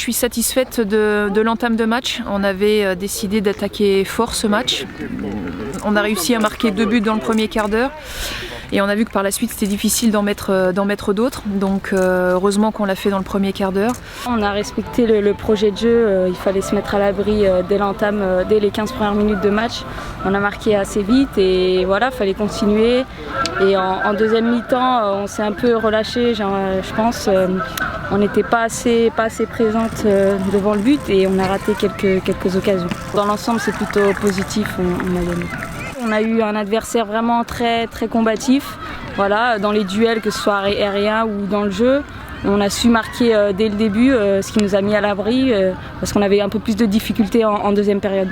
suis satisfaite de l'entame de match. On avait décidé d'attaquer fort ce match. On a réussi à marquer 2 buts dans le premier quart d'heure. Et on a vu que par la suite c'était difficile d'en mettre d'autres, donc heureusement qu'on l'a fait dans le premier quart d'heure. On a respecté le projet de jeu, il fallait se mettre à l'abri dès l'entame, dès les 15 premières minutes de match. On a marqué assez vite et voilà, il fallait continuer. Et en deuxième mi-temps, on s'est un peu relâché, je pense. On n'était pas assez présente devant le but et on a raté quelques occasions. Dans l'ensemble, c'est plutôt positif, on a gagné. On a eu un adversaire vraiment très combatif, voilà, dans les duels, que ce soit aérien ou dans le jeu. On a su marquer dès le début, ce qui nous a mis à l'abri, parce qu'on avait un peu plus de difficultés en deuxième période.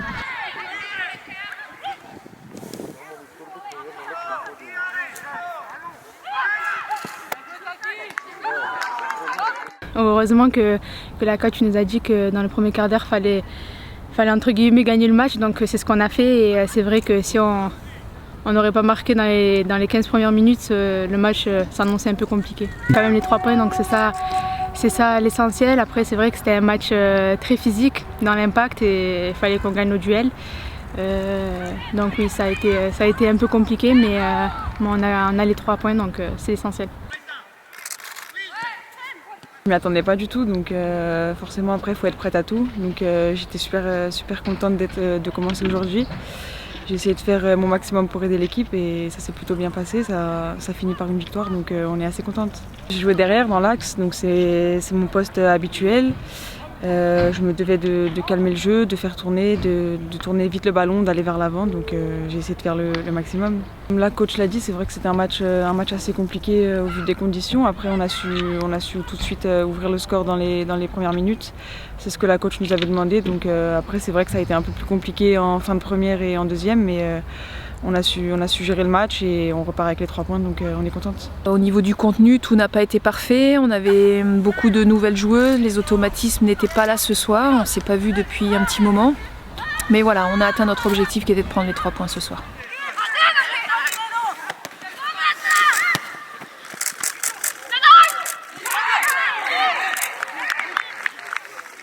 Heureusement que la coach nous a dit que dans le premier quart d'heure, fallait entre guillemets gagner le match, donc c'est ce qu'on a fait et c'est vrai que si on n'aurait pas marqué dans les 15 premières minutes, le match s'annonçait un peu compliqué. Quand même les 3 points, donc c'est ça l'essentiel. Après c'est vrai que c'était un match très physique dans l'impact et il fallait qu'on gagne nos duels. Donc oui, ça a été un peu compliqué, mais on a les 3 points, donc c'est essentiel. Je ne m'y attendais pas du tout, donc forcément après il faut être prête à tout. Donc j'étais super contente de commencer aujourd'hui. J'ai essayé de faire mon maximum pour aider l'équipe et ça s'est plutôt bien passé, ça finit par une victoire, donc on est assez contente. J'ai joué derrière dans l'axe, donc c'est mon poste habituel. Je me devais de calmer le jeu, de faire tourner, de tourner vite le ballon, d'aller vers l'avant, donc j'ai essayé de faire le maximum. Comme la coach l'a dit, c'est vrai que c'était un match assez compliqué au vu des conditions. Après on a su tout de suite ouvrir le score dans les premières minutes. C'est ce que la coach nous avait demandé, donc après c'est vrai que ça a été un peu plus compliqué en fin de première et en deuxième, mais on a su gérer le match et on repart avec les 3 points, donc on est contente. Au niveau du contenu, tout n'a pas été parfait. On avait beaucoup de nouvelles joueuses, les automatismes n'étaient pas là ce soir, on ne s'est pas vu depuis un petit moment. Mais voilà, on a atteint notre objectif qui était de prendre les 3 points ce soir.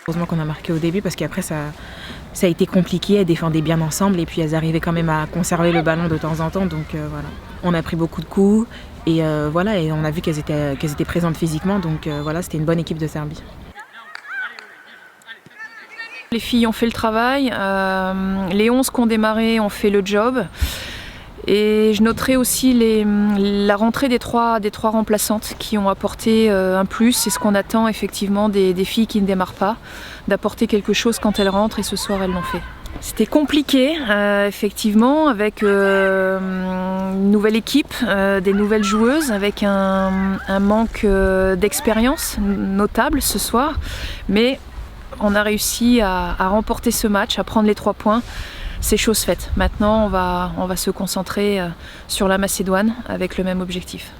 Heureusement qu'on a marqué au début parce qu'après ça a été compliqué, elles défendaient bien ensemble et puis elles arrivaient quand même à conserver le ballon de temps en temps, donc voilà. On a pris beaucoup de coups et voilà, et on a vu qu'elles étaient présentes physiquement, donc voilà, c'était une bonne équipe de Serbie. Les filles ont fait le travail, les 11 qui ont démarré ont fait le job. Et je noterai aussi la rentrée des trois remplaçantes qui ont apporté un plus. C'est ce qu'on attend effectivement des filles qui ne démarrent pas, d'apporter quelque chose quand elles rentrent, et ce soir elles l'ont fait. C'était compliqué effectivement, avec une nouvelle équipe, des nouvelles joueuses, avec un manque d'expérience notable ce soir. Mais on a réussi à remporter ce match, à prendre les 3 points. C'est chose faite. Maintenant, on va se concentrer sur la Macédoine avec le même objectif.